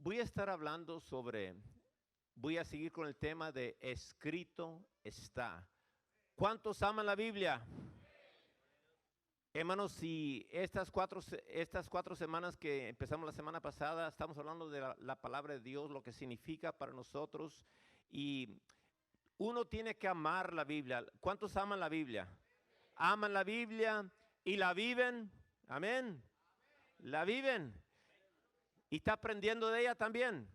Voy a estar hablando voy a seguir con el tema de escrito está. ¿Cuántos aman la Biblia? Hermanos, si estas cuatro semanas que empezamos la semana pasada, estamos hablando de la palabra de Dios, lo que significa para nosotros, y uno tiene que amar la Biblia. ¿Cuántos aman la Biblia? Aman la Biblia y la viven. Amén. La viven. Y está aprendiendo de ella también.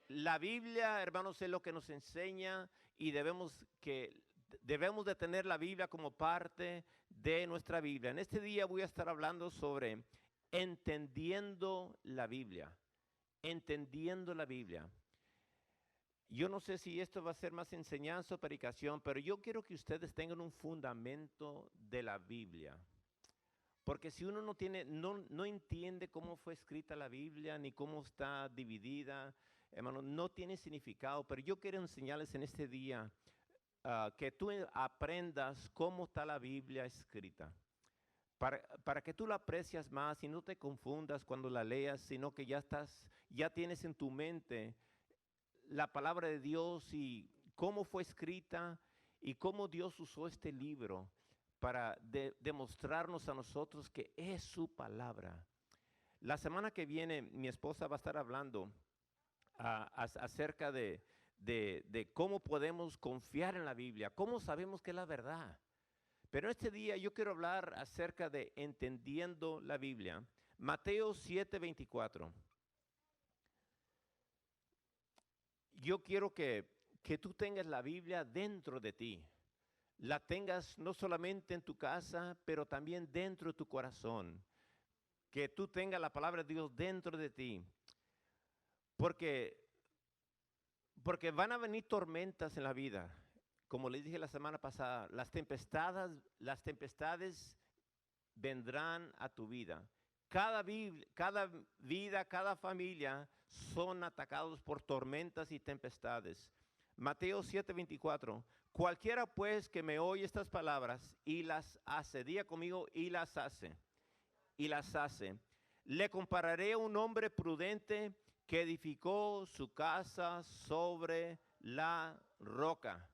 La Biblia, hermanos, es lo que nos enseña y debemos de tener la Biblia como parte de nuestra Biblia. En este día voy a estar hablando sobre entendiendo la Biblia. Entendiendo la Biblia. Yo no sé si esto va a ser más enseñanza o predicación, pero yo quiero que ustedes tengan un fundamento de la Biblia. Porque si uno no entiende cómo fue escrita la Biblia, ni cómo está dividida, hermano, no tiene significado. Pero yo quiero enseñarles en este día que tú aprendas cómo está la Biblia escrita. Para que tú la aprecias más y no te confundas cuando la leas, sino que ya tienes en tu mente la palabra de Dios y cómo fue escrita y cómo Dios usó este libro para demostrarnos a nosotros que es su palabra. La semana que viene mi esposa va a estar hablando acerca de cómo podemos confiar en la Biblia, cómo sabemos que es la verdad. Pero este día yo quiero hablar acerca de entendiendo la Biblia. Mateo 7:24. Yo quiero que tú tengas la Biblia dentro de ti. La tengas no solamente en tu casa, pero también dentro de tu corazón. Que tú tengas la palabra de Dios dentro de ti. Porque van a venir tormentas en la vida. Como les dije la semana pasada, las tempestades vendrán a tu vida. Cada vida, cada familia son atacados por tormentas y tempestades. Mateo 7:24. Cualquiera pues que me oye estas palabras y las hace, diga conmigo, y las hace, le compararé a un hombre prudente que edificó su casa sobre la roca.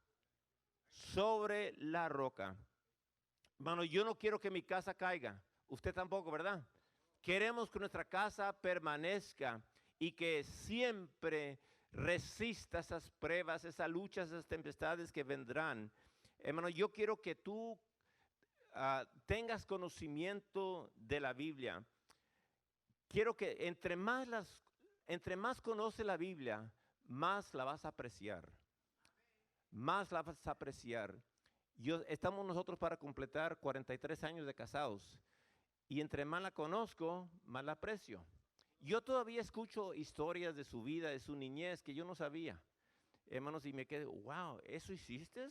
Sobre la roca. Hermano, yo no quiero que mi casa caiga. Usted tampoco, ¿verdad? Queremos que nuestra casa permanezca y que siempre resista esas pruebas, esas luchas, esas tempestades que vendrán. Hermano, yo quiero que tú tengas conocimiento de la Biblia. Quiero que entre más conoce la Biblia, más la vas a apreciar. Más la vas a apreciar. Estamos nosotros para completar 43 años de casados. Y entre más la conozco, más la aprecio. Yo todavía escucho historias de su vida, de su niñez, que yo no sabía. Hermanos, y me quedo, wow, ¿eso hiciste?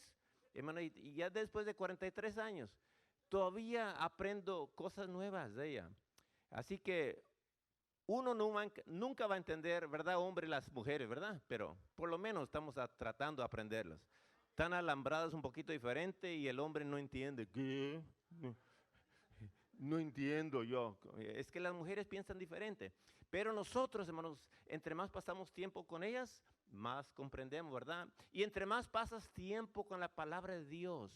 Hermano, y ya después de 43 años, todavía aprendo cosas nuevas de ella. Así que uno nunca va a entender, ¿verdad, hombre, las mujeres, ¿verdad? Pero por lo menos estamos tratando de aprenderlas. Están alambradas un poquito diferente y el hombre no entiende. ¿Qué? No entiendo yo. Es que las mujeres piensan diferente. Pero nosotros, hermanos, entre más pasamos tiempo con ellas, más comprendemos, ¿verdad? Y entre más pasas tiempo con la palabra de Dios,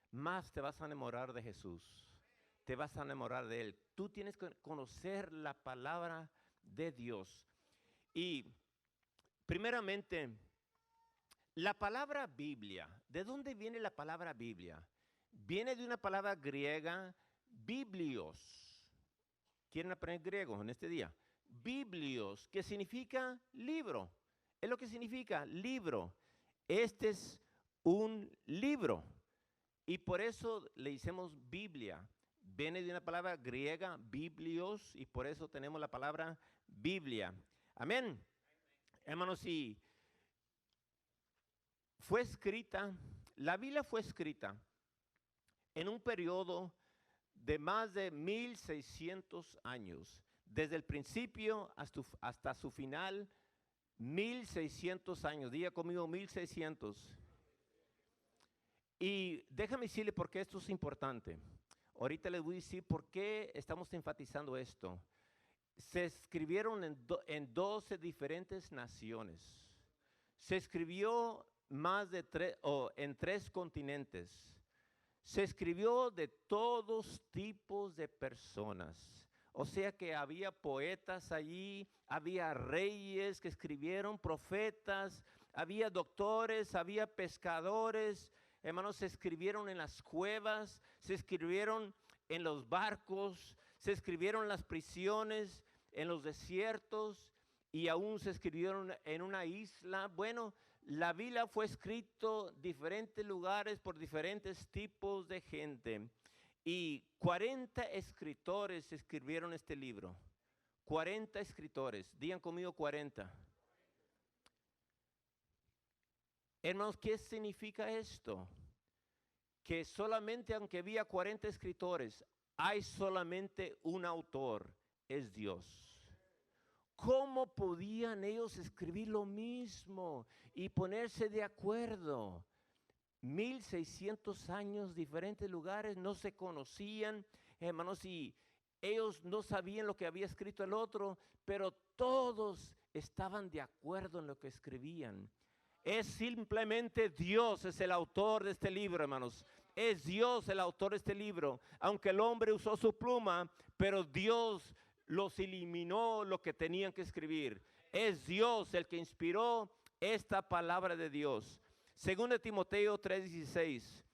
más te vas a enamorar de Jesús. Te vas a enamorar de Él. Tú tienes que conocer la palabra de Dios. Y primeramente, la palabra Biblia. ¿De dónde viene la palabra Biblia? Viene de una palabra griega, biblios. ¿Quieren aprender griego en este día? Biblios, que significa libro. Es lo que significa libro. Este es un libro. Y por eso le hicimos Biblia. Viene de una palabra griega, biblios, y por eso tenemos la palabra Biblia. Amén. Hermanos, sí. La Biblia fue escrita en un periodo de más de 1600 años. Desde el principio hasta su final, 1600 años. Diga conmigo 1600. Y déjame decirle por qué esto es importante. Ahorita les voy a decir por qué estamos enfatizando esto. se escribieron en 12 diferentes naciones. Se escribió más de en 3 continentes. Se escribió de todos tipos de personas. O sea que había poetas allí, había reyes que escribieron, profetas, había doctores, había pescadores. Hermanos, se escribieron en las cuevas, se escribieron en los barcos, se escribieron en las prisiones, en los desiertos y aún se escribieron en una isla. Bueno, la Biblia fue escrito en diferentes lugares por diferentes tipos de gente. Y 40 escritores escribieron este libro. 40 escritores. Digan conmigo 40. Hermanos, ¿qué significa esto? Que solamente aunque había 40 escritores, hay solamente un autor, es Dios. ¿Cómo podían ellos escribir lo mismo y ponerse de acuerdo? 1600 años, diferentes lugares, no se conocían, hermanos, y ellos no sabían lo que había escrito el otro, pero todos estaban de acuerdo en lo que escribían. Es simplemente Dios, es el autor de este libro, hermanos. Es Dios el autor de este libro. Aunque el hombre usó su pluma, pero Dios los eliminó lo que tenían que escribir. Es Dios el que inspiró esta palabra de Dios. Según Timoteo 3:16,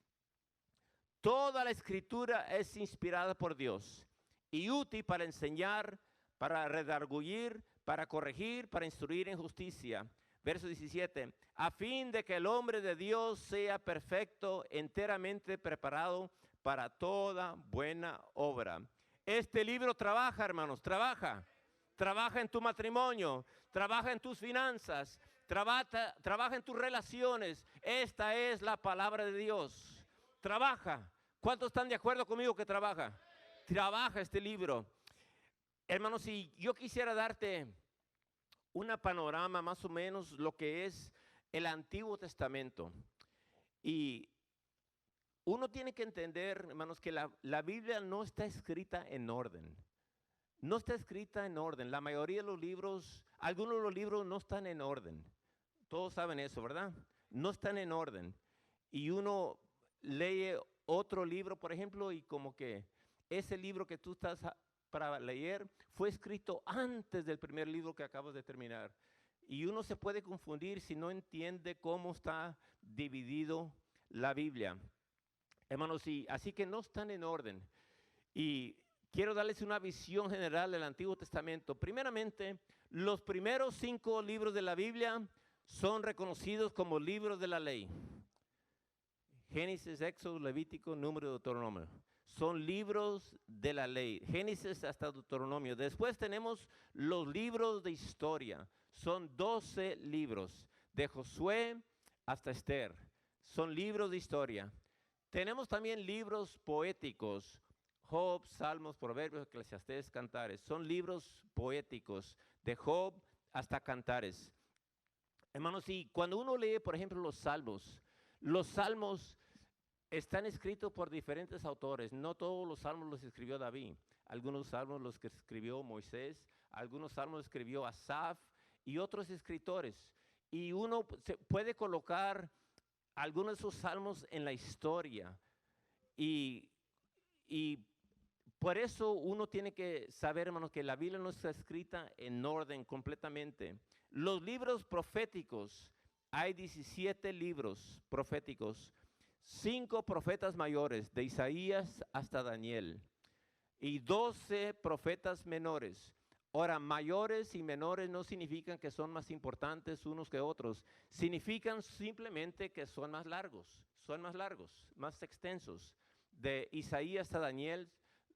toda la escritura es inspirada por Dios y útil para enseñar, para redarguir, para corregir, para instruir en justicia. Verso 17, a fin de que el hombre de Dios sea perfecto, enteramente preparado para toda buena obra. Este libro trabaja, hermanos, trabaja en tu matrimonio, trabaja en tus finanzas, trabaja en tus relaciones. Esta es la palabra de Dios. Trabaja. ¿Cuántos están de acuerdo conmigo que trabaja? Trabaja este libro. Hermanos, si yo quisiera darte una panorama más o menos lo que es el Antiguo Testamento. Y uno tiene que entender, hermanos, que la Biblia no está escrita en orden. No está escrita en orden. La mayoría de los libros, algunos de los libros no están en orden. Todos saben eso, ¿verdad? No están en orden. Y uno lee otro libro, por ejemplo, y como que ese libro que tú estás para leer fue escrito antes del primer libro que acabas de terminar. Y uno se puede confundir si no entiende cómo está dividido la Biblia. Hermanos, así que no están en orden. Y quiero darles una visión general del Antiguo Testamento. Primeramente, los primeros 5 libros de la Biblia son reconocidos como libros de la ley. Génesis, Éxodo, Levítico, Número, Deuteronomio. Son libros de la ley. Génesis hasta Deuteronomio. Después tenemos los libros de historia. Son 12 libros. De Josué hasta Esther. Son libros de historia. Tenemos también libros poéticos. Job, Salmos, Proverbios, Eclesiastés, Cantares. Son libros poéticos. De Job hasta Cantares. Hermanos, y cuando uno lee, por ejemplo, los salmos están escritos por diferentes autores. No todos los salmos los escribió David. Algunos salmos los que escribió Moisés, algunos salmos los escribió Asaf y otros escritores. Y uno puede colocar algunos de esos salmos en la historia. Y por eso uno tiene que saber, hermanos, que la Biblia no está escrita en orden completamente. Los libros proféticos, hay 17 libros proféticos. 5 profetas mayores, de Isaías hasta Daniel, y 12 profetas menores. Ahora, mayores y menores no significan que son más importantes unos que otros, significan simplemente que son más largos, más extensos. De Isaías hasta Daniel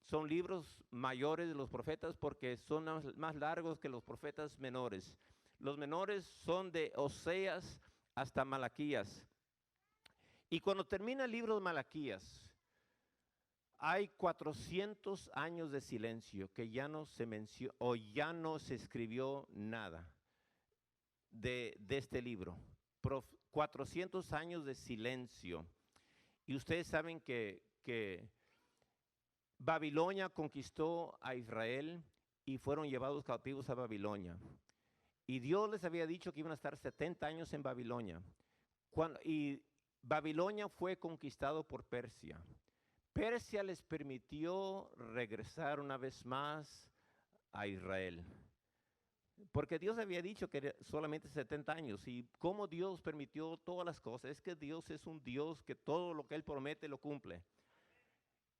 son libros mayores de los profetas porque son más largos que los profetas menores. Los menores son de Oseas hasta Malaquías. Y cuando termina el libro de Malaquías, hay 400 años de silencio que ya no se mencionó o ya no se escribió nada de este libro. 400 años de silencio. Y ustedes saben que Babilonia conquistó a Israel y fueron llevados cautivos a Babilonia. Y Dios les había dicho que iban a estar 70 años en Babilonia. Y Babilonia fue conquistado por Persia. Persia les permitió regresar una vez más a Israel. Porque Dios había dicho que solamente 70 años. Y cómo Dios permitió todas las cosas. Es que Dios es un Dios que todo lo que Él promete lo cumple.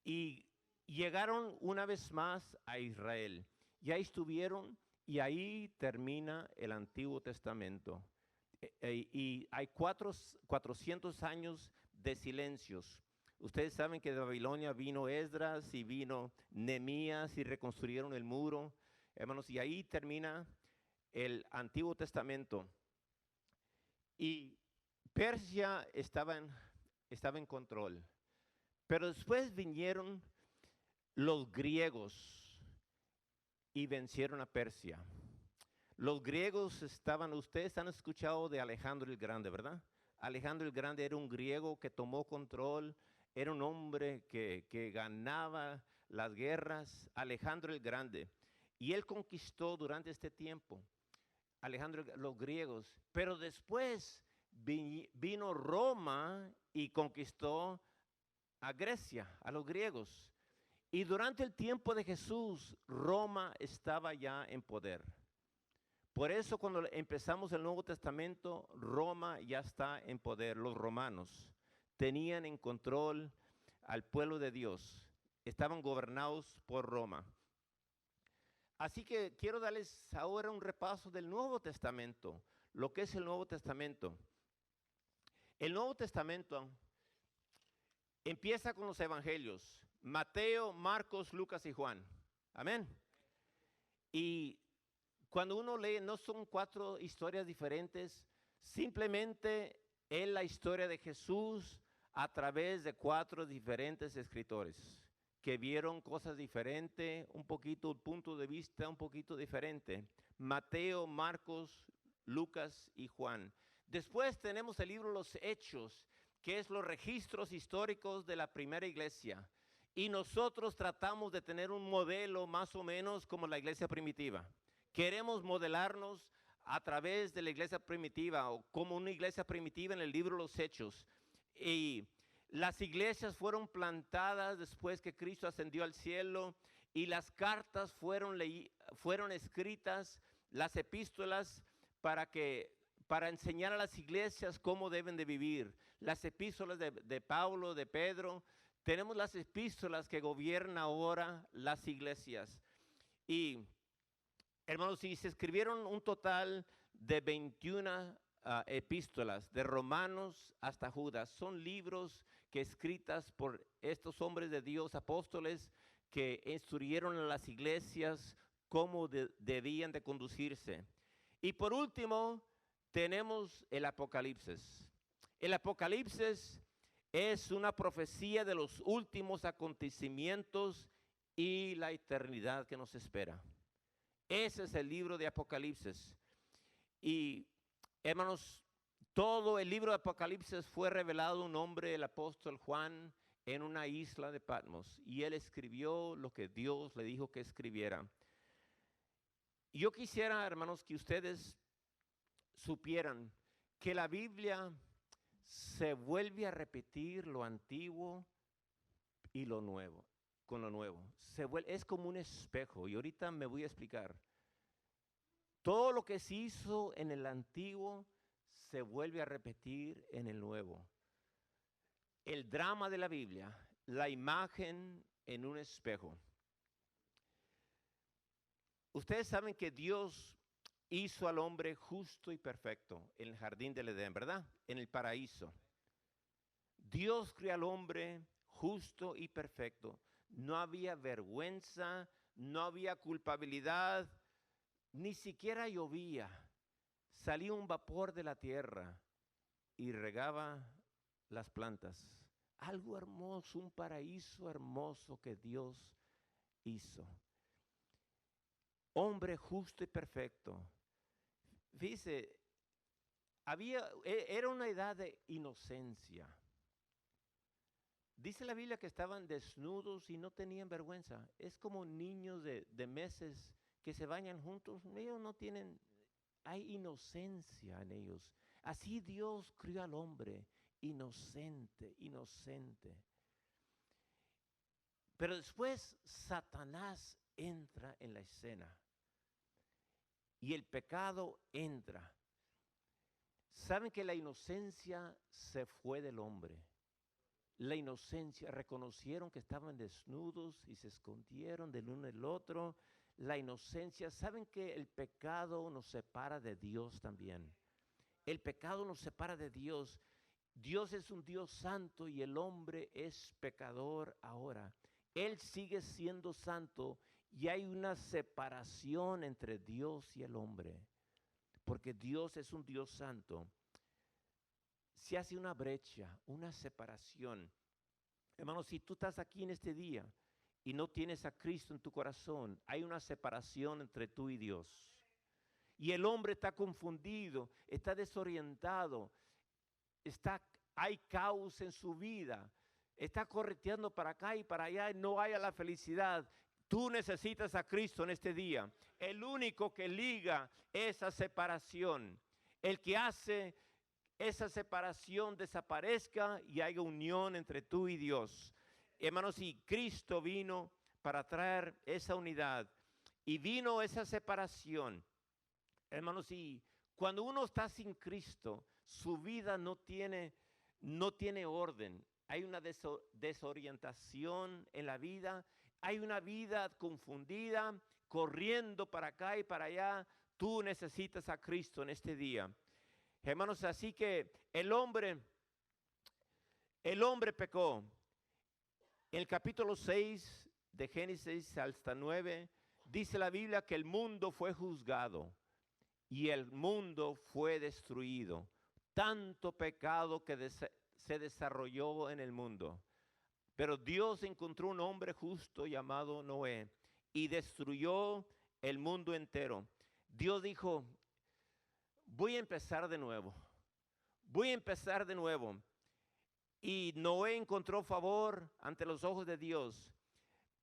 Y llegaron una vez más a Israel. Y ahí estuvieron. Y ahí termina el Antiguo Testamento. Y hay 400 años de silencios. Ustedes saben que de Babilonia vino Esdras y vino Nehemías y reconstruyeron el muro. Hermanos, y ahí termina el Antiguo Testamento. Y Persia estaba en control. Pero después vinieron los griegos y vencieron a Persia. Los griegos ustedes han escuchado de Alejandro el Grande, ¿verdad? Alejandro el Grande era un griego que tomó control, era un hombre que ganaba las guerras, Alejandro el Grande. Y él conquistó durante este tiempo, los griegos. Pero después vino Roma y conquistó a Grecia, a los griegos. Y durante el tiempo de Jesús, Roma estaba ya en poder. Por eso cuando empezamos el Nuevo Testamento, Roma ya está en poder. Los romanos tenían en control al pueblo de Dios. Estaban gobernados por Roma. Así que quiero darles ahora un repaso del Nuevo Testamento, lo que es el Nuevo Testamento. El Nuevo Testamento empieza con los evangelios, Mateo, Marcos, Lucas y Juan. Amén. Y cuando uno lee, no son 4 historias diferentes, simplemente es la historia de Jesús a través de 4 diferentes escritores que vieron cosas diferentes, un poquito, punto de vista un poquito diferente. Mateo, Marcos, Lucas y Juan. Después tenemos el libro Los Hechos, que es los registros históricos de la primera iglesia. Y nosotros tratamos de tener un modelo más o menos como la iglesia primitiva. Queremos modelarnos a través de la iglesia primitiva o como una iglesia primitiva en el libro Los Hechos. Y las iglesias fueron plantadas después que Cristo ascendió al cielo y las cartas fueron escritas, las epístolas para enseñar a las iglesias cómo deben de vivir. Las epístolas de Pablo, de Pedro. Tenemos las epístolas que gobiernan ahora las iglesias. Y hermanos, y se escribieron un total de 21 epístolas, de Romanos hasta Judas. Son libros que escritas por estos hombres de Dios, apóstoles, que instruyeron a las iglesias cómo debían de conducirse. Y por último, tenemos el Apocalipsis. El Apocalipsis es una profecía de los últimos acontecimientos y la eternidad que nos espera. Ese es el libro de Apocalipsis. Y, hermanos, todo el libro de Apocalipsis fue revelado a un hombre, el apóstol Juan, en una isla de Patmos. Y él escribió lo que Dios le dijo que escribiera. Yo quisiera, hermanos, que ustedes supieran que la Biblia se vuelve a repetir lo antiguo y lo nuevo, con lo nuevo. Es como un espejo, y ahorita me voy a explicar. Todo lo que se hizo en el antiguo se vuelve a repetir en el nuevo. El drama de la Biblia, la imagen en un espejo. Ustedes saben que Dios hizo al hombre justo y perfecto en el jardín del Edén, ¿verdad? En el paraíso. Dios creó al hombre justo y perfecto. No había vergüenza, no había culpabilidad, ni siquiera llovía. Salía un vapor de la tierra y regaba las plantas. Algo hermoso, un paraíso hermoso que Dios hizo. Hombre justo y perfecto. Fíjese, era una edad de inocencia. Dice la Biblia que estaban desnudos y no tenían vergüenza. Es como niños de meses que se bañan juntos, ellos no tienen, hay inocencia en ellos. Así Dios crió al hombre, inocente, inocente. Pero después Satanás entra en la escena y el pecado entra. ¿Saben que la inocencia se fue del hombre? La inocencia, reconocieron que estaban desnudos y se escondieron del uno del otro. La inocencia, ¿saben que el pecado nos separa de Dios también? El pecado nos separa de Dios. Dios es un Dios santo y el hombre es pecador ahora. Él sigue siendo santo y hay una separación entre Dios y el hombre. Porque Dios es un Dios santo. Se hace una brecha, una separación. Hermano, si tú estás aquí en este día y no tienes a Cristo en tu corazón, hay una separación entre tú y Dios. Y el hombre está confundido, está desorientado, hay caos en su vida, está correteando para acá y para allá y no haya la felicidad. Tú necesitas a Cristo en este día. El único que liga esa separación, el que hace esa separación desaparezca y haya unión entre tú y Dios. Hermanos, y Cristo vino para traer esa unidad y vino esa separación. Hermanos, y cuando uno está sin Cristo, su vida no tiene orden. Hay una desorientación en la vida. Hay una vida confundida, corriendo para acá y para allá. Tú necesitas a Cristo en este día. Hermanos, así que el hombre pecó. En el capítulo 6 de Génesis hasta 9, dice la Biblia que el mundo fue juzgado y el mundo fue destruido. Tanto pecado que se desarrolló en el mundo. Pero Dios encontró un hombre justo llamado Noé y destruyó el mundo entero. Dios dijo, voy a empezar de nuevo. Voy a empezar de nuevo. Y Noé encontró favor ante los ojos de Dios.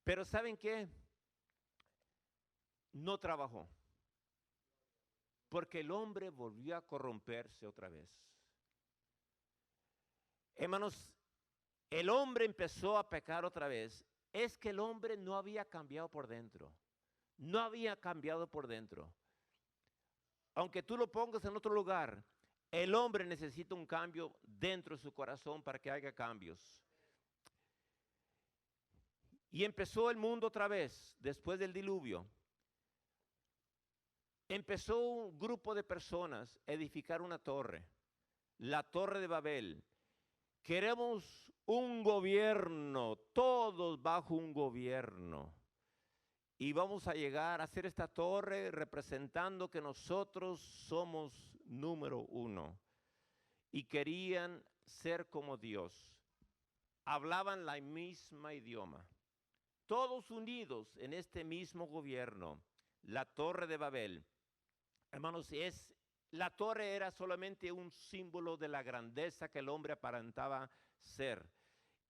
Pero ¿saben qué? No trabajó. Porque el hombre volvió a corromperse otra vez. Hermanos, el hombre empezó a pecar otra vez. Es que el hombre no había cambiado por dentro. No había cambiado por dentro. Aunque tú lo pongas en otro lugar, el hombre necesita un cambio dentro de su corazón para que haya cambios. Y empezó el mundo otra vez, después del diluvio. Empezó un grupo de personas a edificar una torre, la Torre de Babel. Queremos un gobierno, todos bajo un gobierno. Y vamos a llegar a hacer esta torre representando que nosotros somos número uno. Y querían ser como Dios. Hablaban la misma idioma. Todos unidos en este mismo gobierno, la Torre de Babel. Hermanos, la torre era solamente un símbolo de la grandeza que el hombre aparentaba ser.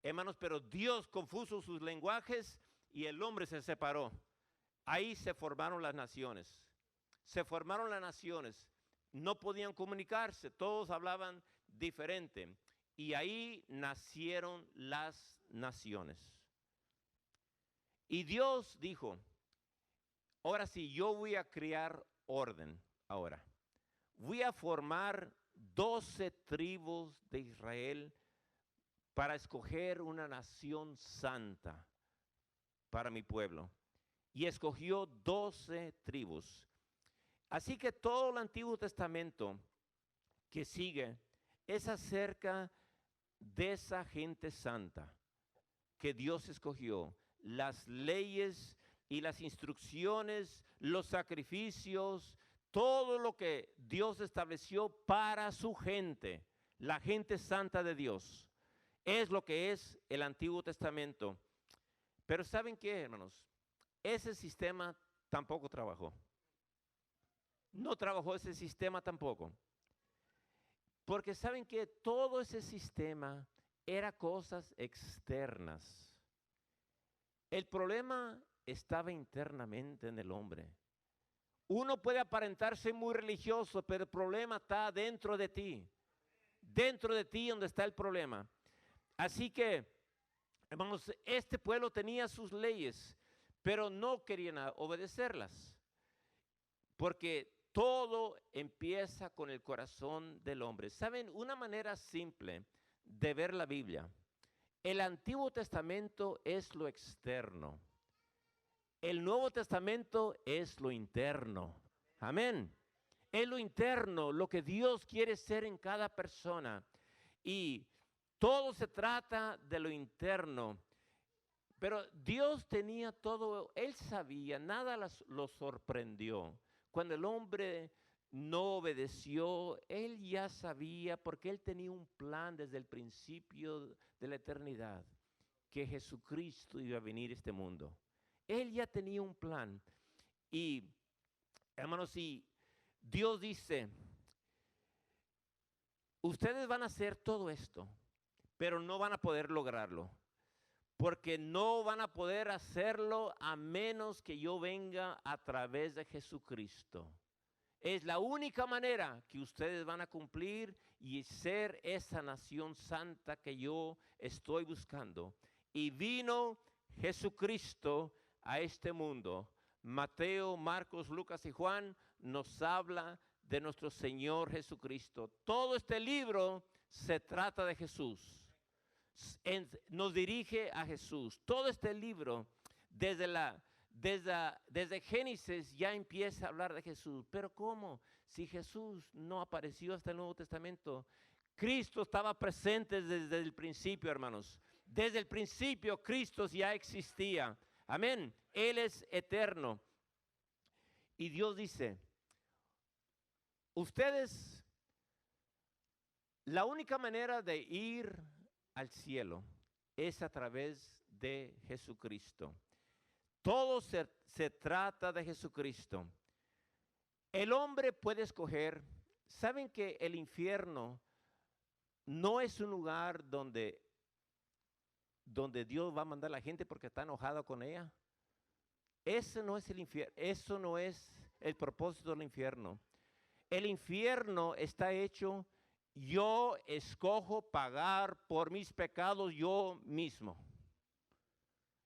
Hermanos, pero Dios confuso sus lenguajes y el hombre se separó. Ahí se formaron las naciones. Se formaron las naciones. No podían comunicarse, todos hablaban diferente. Y ahí nacieron las naciones. Y Dios dijo, ahora sí, yo voy a crear orden ahora. Voy a formar 12 tribus de Israel para escoger una nación santa para mi pueblo. Y escogió 12 tribus. Así que todo el Antiguo Testamento que sigue es acerca de esa gente santa que Dios escogió. Las leyes y las instrucciones, los sacrificios, todo lo que Dios estableció para su gente, la gente santa de Dios, es lo que es el Antiguo Testamento. Pero ¿saben qué, hermanos? Ese sistema tampoco trabajó. No trabajó ese sistema tampoco. Porque ¿saben qué? Todo ese sistema era cosas externas. El problema estaba internamente en el hombre. Uno puede aparentarse muy religioso, pero el problema está dentro de ti. Dentro de ti donde está el problema. Así que, hermanos, este pueblo tenía sus leyes, pero no querían obedecerlas. Porque todo empieza con el corazón del hombre. ¿Saben? Una manera simple de ver la Biblia. El Antiguo Testamento es lo externo. El Nuevo Testamento es lo interno. Amén. Es lo interno, lo que Dios quiere ser en cada persona. Y todo se trata de lo interno. Pero Dios tenía todo, Él sabía, nada lo sorprendió. Cuando el hombre no obedeció, Él ya sabía, porque Él tenía un plan desde el principio de la eternidad, que Jesucristo iba a venir a este mundo. Él ya tenía un plan. Y, hermanos, si Dios dice, ustedes van a hacer todo esto, pero no van a poder lograrlo. Porque no van a poder hacerlo a menos que yo venga a través de Jesucristo. Es la única manera que ustedes van a cumplir y ser esa nación santa que yo estoy buscando. Y vino Jesucristo a este mundo. Mateo, Marcos, Lucas y Juan nos habla de nuestro Señor Jesucristo. Todo este libro se trata de Jesús. Nos dirige a Jesús. Todo este libro, desde Génesis ya empieza a hablar de Jesús. Pero ¿cómo? Si Jesús no apareció hasta el Nuevo Testamento. Cristo estaba presente desde el principio, hermanos. Desde el principio Cristo ya existía. Amén. Él es eterno. Y Dios dice, ustedes, la única manera de ir al cielo es a través de Jesucristo. Todo se trata de Jesucristo. El hombre puede escoger. ¿Saben que el infierno no es un lugar donde Dios va a mandar a la gente porque está enojado con ella? Ese no es el infierno. Eso no es el propósito del infierno. El infierno está hecho. Yo escojo pagar por mis pecados yo mismo.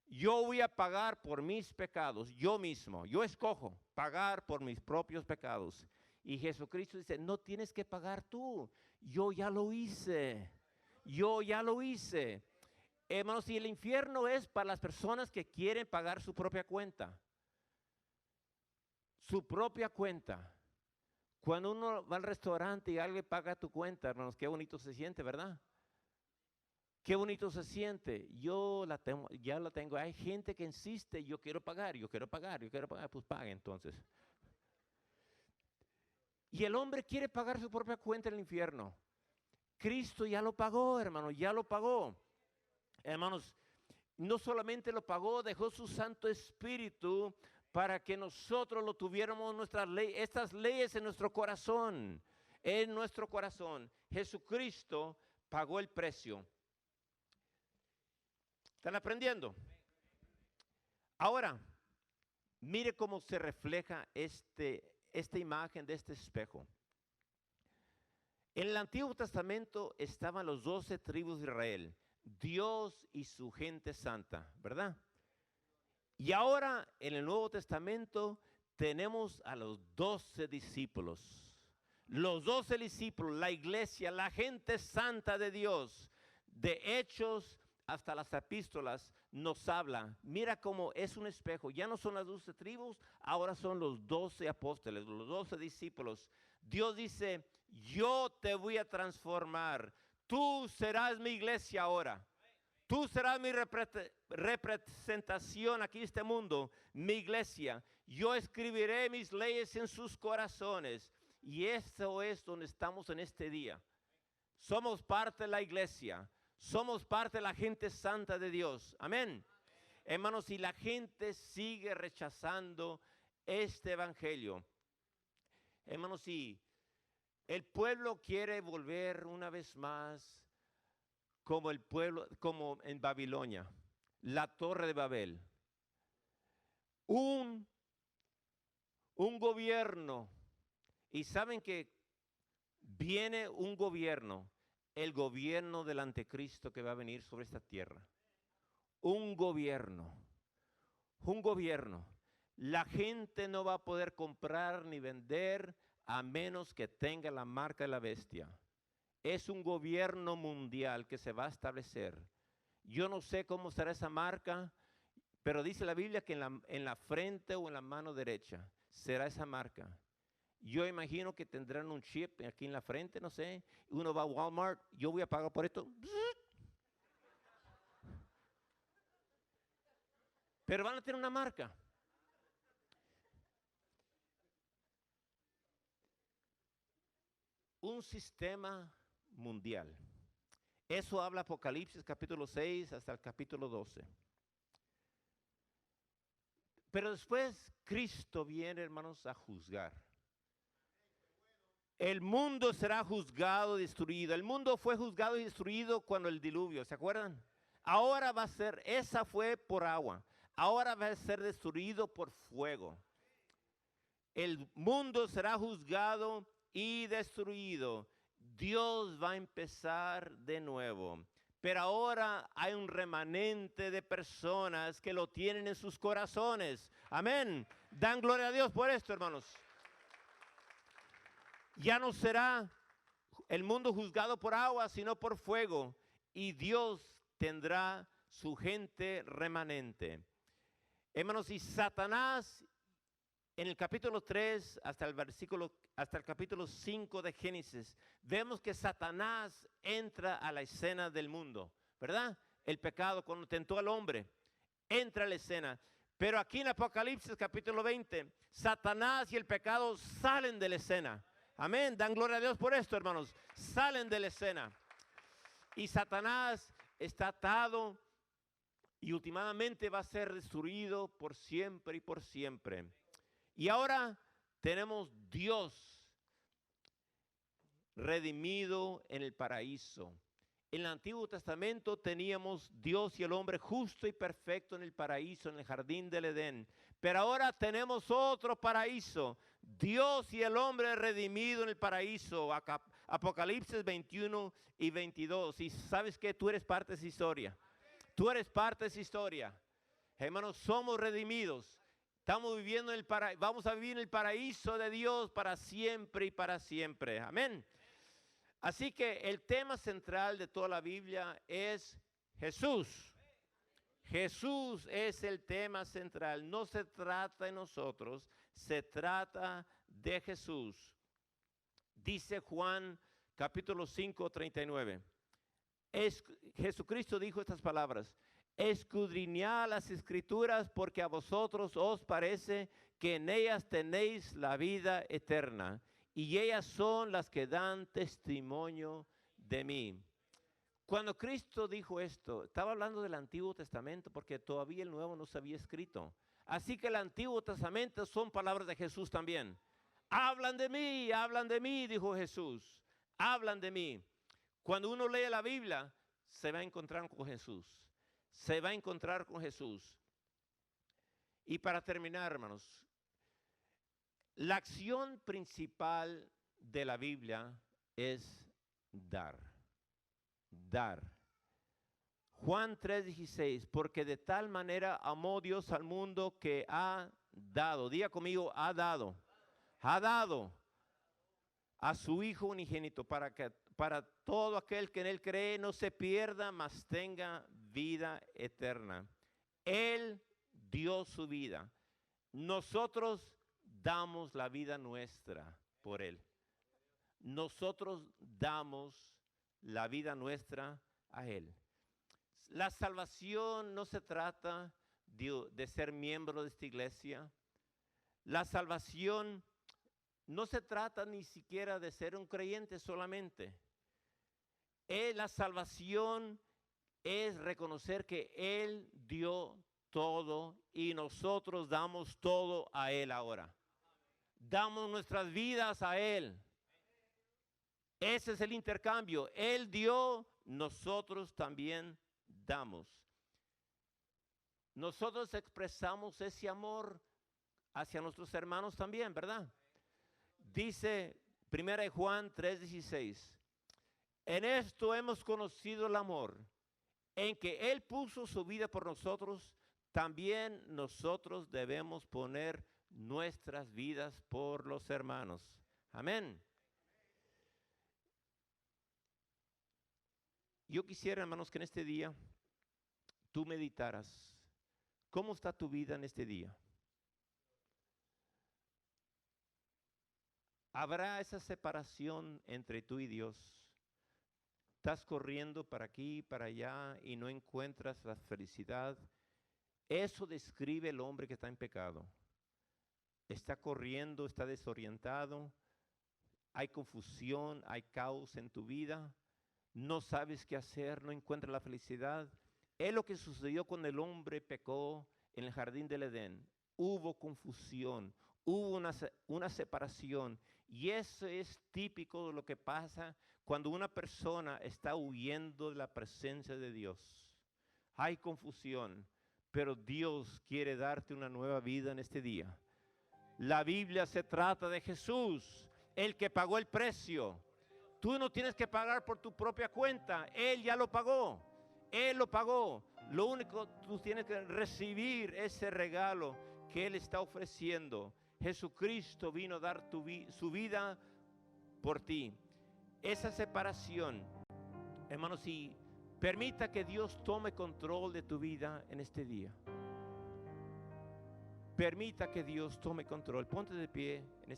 Yo voy a pagar por mis pecados yo mismo. Yo escojo pagar por mis propios pecados. Y Jesucristo dice, no tienes que pagar tú. Yo ya lo hice. Yo ya lo hice. Hermanos, y el infierno es para las personas que quieren pagar su propia cuenta. Su propia cuenta. Cuando uno va al restaurante y alguien paga tu cuenta, hermanos, qué bonito se siente, ¿verdad? Qué bonito se siente. Yo ya la tengo. Hay gente que insiste, yo quiero pagar, pues pague entonces. Y el hombre quiere pagar su propia cuenta en el infierno. Cristo ya lo pagó, hermanos, ya lo pagó. Hermanos, no solamente lo pagó, dejó su Santo Espíritu para que nosotros lo tuviéramos estas leyes en nuestro corazón. En nuestro corazón. Jesucristo pagó el precio. ¿Están aprendiendo? Ahora, mire cómo se refleja esta imagen de este espejo. En el Antiguo Testamento estaban los 12 tribus de Israel, Dios y su gente santa, ¿verdad? Y ahora en el Nuevo Testamento tenemos a los 12 discípulos. Los 12 discípulos, la iglesia, la gente santa de Dios. De Hechos hasta las epístolas nos habla. Mira cómo es un espejo. Ya no son las 12 tribus, ahora son los 12 apóstoles, los 12 discípulos. Dios dice, yo te voy a transformar. Tú serás mi iglesia ahora. Tú serás mi representación aquí en este mundo, mi iglesia. Yo escribiré mis leyes en sus corazones. Y eso es donde estamos en este día. Somos parte de la iglesia. Somos parte de la gente santa de Dios. Amén. Hermanos, si la gente sigue rechazando este evangelio, hermanos, si el pueblo quiere volver una vez más como el pueblo, como en Babilonia, la Torre de Babel. Un un gobierno. Y saben que viene un gobierno, el gobierno del anticristo que va a venir sobre esta tierra. Un gobierno, un gobierno. La gente no va a poder comprar ni vender a menos que tenga la marca de la bestia. Es un gobierno mundial que se va a establecer. Yo no sé cómo será esa marca, pero dice la Biblia que en la frente o en la mano derecha será esa marca. Yo imagino que tendrán un chip aquí en la frente, no sé. Uno va a Walmart, yo voy a pagar por esto. Pero van a tener una marca. Un sistema mundial. Eso habla Apocalipsis capítulo 6 hasta el capítulo 12. Pero después Cristo viene, hermanos, a juzgar. El mundo será juzgado y destruido. El mundo fue juzgado y destruido cuando el diluvio, ¿se acuerdan? Ahora va a ser, esa fue por agua. Ahora va a ser destruido por fuego. El mundo será juzgado y destruido. Dios va a empezar de nuevo. Pero ahora hay un remanente de personas que lo tienen en sus corazones. Amén. Dan gloria a Dios por esto, hermanos. Ya no será el mundo juzgado por agua, sino por fuego. Y Dios tendrá su gente remanente. Hermanos, y Satanás, en el capítulo 3 hasta el capítulo 5 de Génesis, vemos que Satanás entra a la escena del mundo, ¿verdad? El pecado cuando tentó al hombre, entra a la escena. Pero aquí en Apocalipsis capítulo 20, Satanás y el pecado salen de la escena. Amén, dan gloria a Dios por esto, hermanos. Salen de la escena. Y Satanás está atado y últimamente va a ser destruido por siempre y por siempre. Y ahora tenemos Dios redimido en el paraíso. En el Antiguo Testamento teníamos Dios y el hombre justo y perfecto en el paraíso, en el jardín del Edén. Pero ahora tenemos otro paraíso, Dios y el hombre redimido en el paraíso. Apocalipsis 21 y 22. Y sabes que tú eres parte de esa historia. Tú eres parte de esa historia. Hermanos, somos redimidos. Estamos viviendo en el paraíso. Vamos a vivir en el paraíso de Dios para siempre y para siempre. Amén. Así que el tema central de toda la Biblia es Jesús. Jesús es el tema central. No se trata de nosotros, se trata de Jesús. Dice Juan capítulo 5, 39. Jesucristo dijo estas palabras: escudriñad las escrituras porque a vosotros os parece que en ellas tenéis la vida eterna, y ellas son las que dan testimonio de mí. Cuando Cristo dijo esto, estaba hablando del Antiguo Testamento porque todavía el Nuevo no se había escrito. Así que el Antiguo Testamento son palabras de Jesús también. Hablan de mí, dijo Jesús. Hablan de mí. Cuando uno lee la Biblia, se va a encontrar con Jesús. Se va a encontrar con Jesús. Y para terminar, hermanos, la acción principal de la Biblia es dar. Dar. Juan 3:16, porque de tal manera amó Dios al mundo que ha dado. Diga conmigo, ha dado a su Hijo unigénito para todo aquel que en él cree no se pierda, mas tenga vida eterna. Él dio su vida. Nosotros damos la vida nuestra por él. Nosotros damos la vida nuestra a él. La salvación no se trata de ser miembro de esta iglesia. La salvación no se trata ni siquiera de ser un creyente solamente. La salvación es reconocer que Él dio todo y nosotros damos todo a Él ahora. Damos nuestras vidas a Él. Ese es el intercambio. Él dio, nosotros también damos. Nosotros expresamos ese amor hacia nuestros hermanos también, ¿verdad? Dice 1 Juan 3:16, en esto hemos conocido el amor, en que Él puso su vida por nosotros, también nosotros debemos poner nuestras vidas por los hermanos. Amén. Yo quisiera, hermanos, que en este día tú meditaras. ¿Cómo está tu vida en este día? ¿Habrá esa separación entre tú y Dios? ¿Estás corriendo para aquí, para allá y no encuentras la felicidad? Eso describe el hombre que está en pecado. Está corriendo, está desorientado, hay confusión, hay caos en tu vida, no sabes qué hacer, no encuentras la felicidad. Es lo que sucedió cuando el hombre pecó en el jardín del Edén. Hubo confusión, hubo una separación, y eso es típico de lo que pasa cuando una persona está huyendo de la presencia de Dios. Hay confusión, pero Dios quiere darte una nueva vida en este día. La Biblia se trata de Jesús, el que pagó el precio. Tú no tienes que pagar por tu propia cuenta, Él ya lo pagó. Él lo pagó. Lo único que tú tienes que recibir ese regalo que Él está ofreciendo. Jesucristo vino a dar su vida por ti. Esa separación, hermanos, si permita que Dios tome control de tu vida en este día. Permita que Dios tome control. Ponte de pie en este